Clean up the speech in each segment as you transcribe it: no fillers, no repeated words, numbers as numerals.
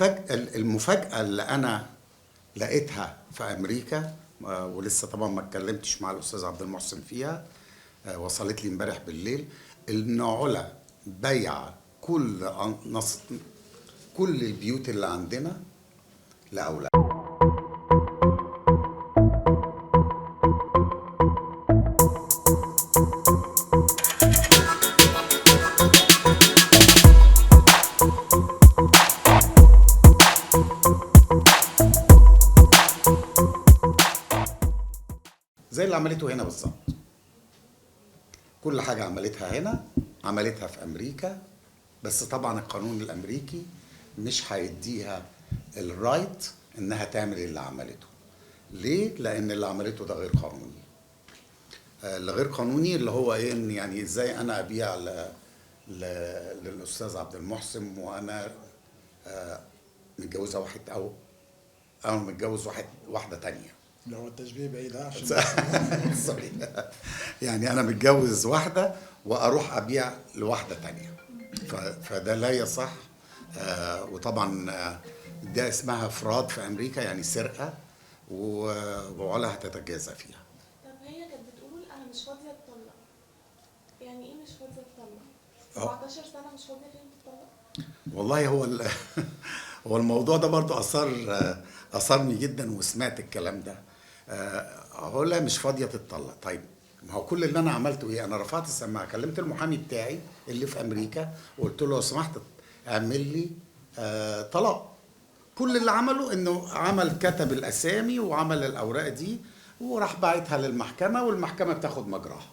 المفاجأة اللي أنا لقيتها في أمريكا، ولسه طبعا ما اتكلمتش مع الأستاذ عبد المحسن فيها. وصلت لي امبارح بالليل إن علا بيع كل البيوت اللي عندنا لأولاد. زي اللي عملته هنا بالظبط. كل حاجة عملتها هنا عملتها في أمريكا، بس طبعا القانون الأمريكي مش هيديها الرايت إنها تعمل اللي عملته. ليه؟ لأن اللي عملته ده غير قانوني. اللي غير قانوني اللي هو إيه؟ إن يعني إزاي أنا أبيع للأستاذ عبد المحسن وأنا متجوزة واحد أو متجوز واحدة تانية. اللي هو التشبيه بعيد عشان سوري. يعني انا متجوز واحده واروح ابيع لواحده تانية، فده لا يصح. وطبعا ده اسمها فراد في امريكا، يعني سرقه، وعلا هتتجازى فيها. طب هي كانت بتقول انا مش فاضيه اتطلق، يعني ايه مش فاضيه اتطلق؟ 17 سنه مش فاضيه فيهم تتطلق؟ والله هو الموضوع ده برضو اثرني جدا، وسمعت الكلام ده. علا مش فاضيه تتطلق. طيب ما هو كل اللي انا عملته ايه؟ انا رفعت السماعه، كلمت المحامي بتاعي اللي في امريكا وقلت له لو سمحت اعمل لي طلاق. كل اللي عمله انه كتب الاسامي وعمل الاوراق دي وراح باعتها للمحكمه، والمحكمه بتاخد مجراها.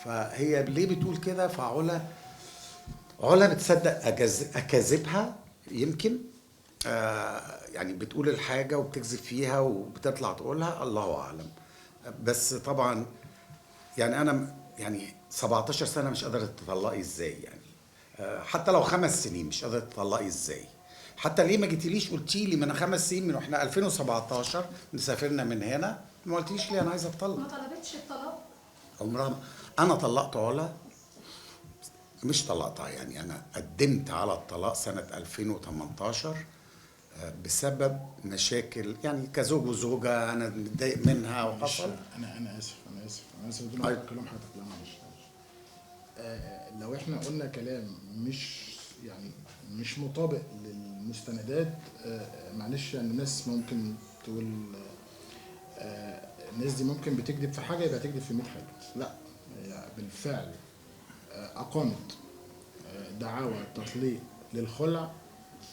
فهي ليه بتقول كده؟ علا بتصدق اكاذيبها يمكن. يعني بتقول الحاجة وبتكذب فيها وبتطلع تقولها، الله أعلم. بس طبعا يعني أنا يعني 17 سنة مش قادرة تطلقي إزاي يعني؟ حتى لو 5 سنين مش قادرة تطلقي إزاي؟ حتى ليه ما جيتيليش قلتي لي من 5 سنين، من احنا 2017 مسافرنا من هنا، ما قلتيش ليه أنا عايزة أتطلق؟ ما طلبتش الطلاق. أنا طلقت علا، مش طلقتها يعني. أنا قدمت على الطلاق سنة 2018 بسبب مشاكل، يعني كزوج وزوجة أنا متضايق منها وحصل. انا اسف بدون ما اكلم حضرتك. لا معلش. لو احنا قلنا كلام مش مطابق للمستندات، معلش يعني الناس ممكن تقول الناس دي ممكن بتكذب في حاجه يبقى تكذب في 100 حاجه. لا، بالفعل اقامت دعاوى تطليق للخلع،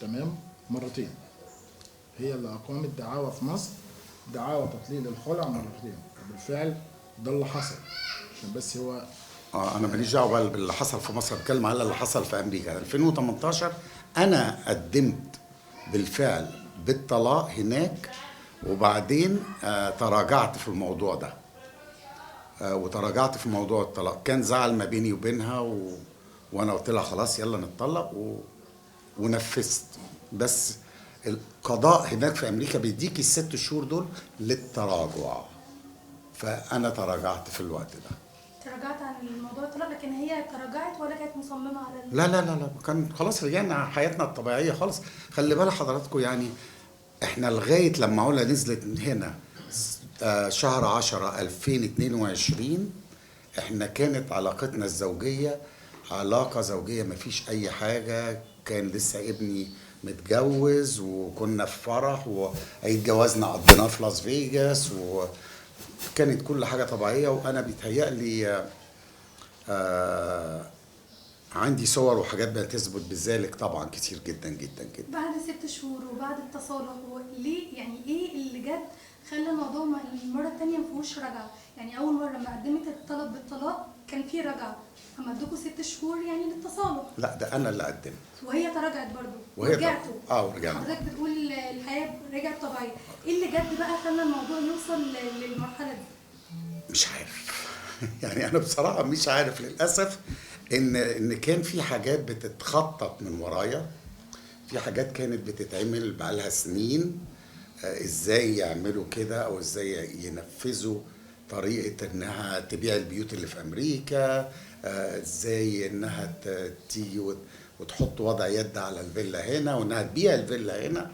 تمام، مرتين. هي اللي اقامت دعاوى في مصر، دعاوى تطليق للخلع مرتين. بالفعل ده اللي حصل، عشان بس هو انا ماليش دعوه باللي حصل في مصر، بتكلم على اللي حصل في امريكا 2018. انا قدمت بالفعل بالطلاق هناك، وبعدين تراجعت في الموضوع ده، وتراجعت في موضوع الطلاق. كان زعل ما بيني وبينها وانا قلت لها خلاص يلا نتطلق ونفذت. بس القضاء هناك في امريكا بيديكي ال6 شهور دول للتراجع، فانا تراجعت في الوقت ده. تراجعت عن الموضوع الطلاق، لكن هي تراجعت ولا كانت مصممه على لا لا لا لا، كان خلاص رجعنا حياتنا الطبيعيه خالص. خلي بالك حضراتكم، يعني احنا لغايه لما علا نزلت من هنا شهر 10 2022 احنا كانت علاقتنا الزوجيه علاقه زوجيه مفيش اي حاجه. كان لسه ابني متجوز وكنا في فرح، وعيد جوازنا قضيناه في لاس فيجاس، وكانت كل حاجه طبيعيه. وانا بيتهيألي عندي صور وحاجات بتثبت بذلك طبعا كتير جدا جدا جدا. بعد 6 شهور وبعد التصالح، هو ليه يعني ايه اللي جد خلى الموضوع المره الثانيه ما فيهوش رجعه؟ يعني اول مره لما قدمت الطلب بالطلاق كان في رجعه، اما ادوكوا 6 شهور يعني للتصالح. لا، ده انا اللي قدمت وهي تراجعت برضه ورجعتوا. ورجعتوا. حضرتك بتقول الحياه رجعت طبيعيه، ايه اللي جد بقى خلى الموضوع يوصل للمرحله دي؟ مش عارف. يعني انا بصراحه مش عارف للاسف. ان كان في حاجات بتتخطط من ورايا، في حاجات كانت بتتعمل بقالها سنين. ازاي يعملوا كده او ازاي ينفذوا طريقه انها تبيع البيوت اللي في امريكا، ازاي انها تيجي وتحط وضع يد على الفيلا هنا وانها تبيع الفيلا هنا،